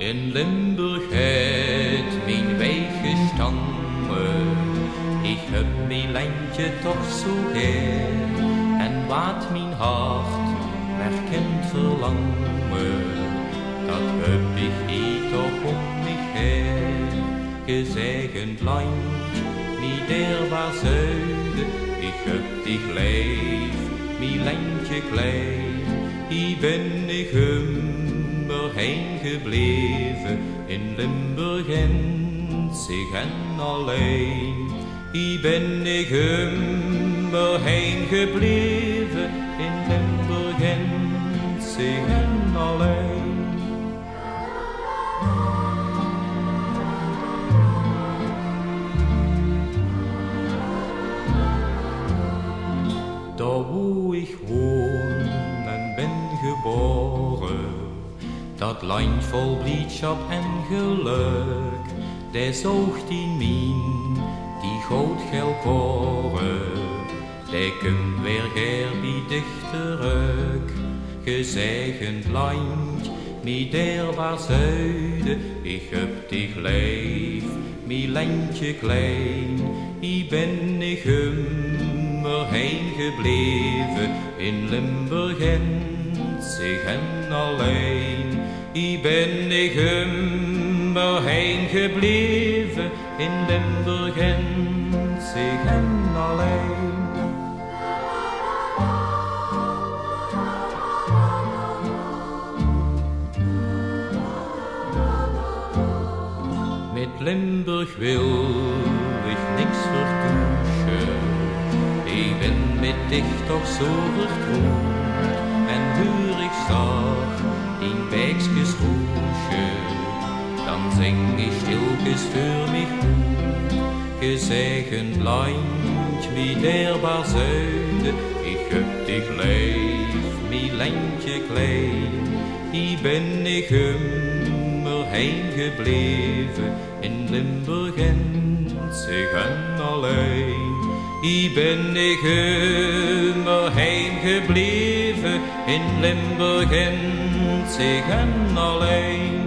In Limburg het mijn weg gestanden. Ik heb mijn landje toch zo gern. En wat mijn hart werkend verlangen, dat heb ik hier toch om mich her. Gezegend land, mijn dierbaar zuiden, ik heb dich lief, mijn landje klein. Hier ben ik heen gebleven, in Limburg enzig en alleen. Hier ben ik heen gebleven, in Limburg enzig en alleen. Daar wo ik woon en ben geboren, dat land vol blijdschap en geluk, daar zoogt in mijn die goudgeel koren, daar komt weer ger bij dichteruk. Gezegend land, mijn dierbaar zuiden, ik heb dich lief, mijn landje klein. Hier ben ik heen gebleven, in Limburg enzig en alleen. Hier ben ik heen gebleven, in Limburg enzig en alleen. Met Limburg wil ik niks vertoeschen. Ik ben met dich toch zo vertroond. En huur ik zag in Bijkskes roosje, dan zing ik stilkes voor mich goed. Gezegend land, mijn dierbaar zuiden, ik heb dich lief, mijn landje klein. Hier ben ik heen gebleven, in Limburg enzig en alleen. Hier ben ik heen gebleven, in Limburg enzig en alleen.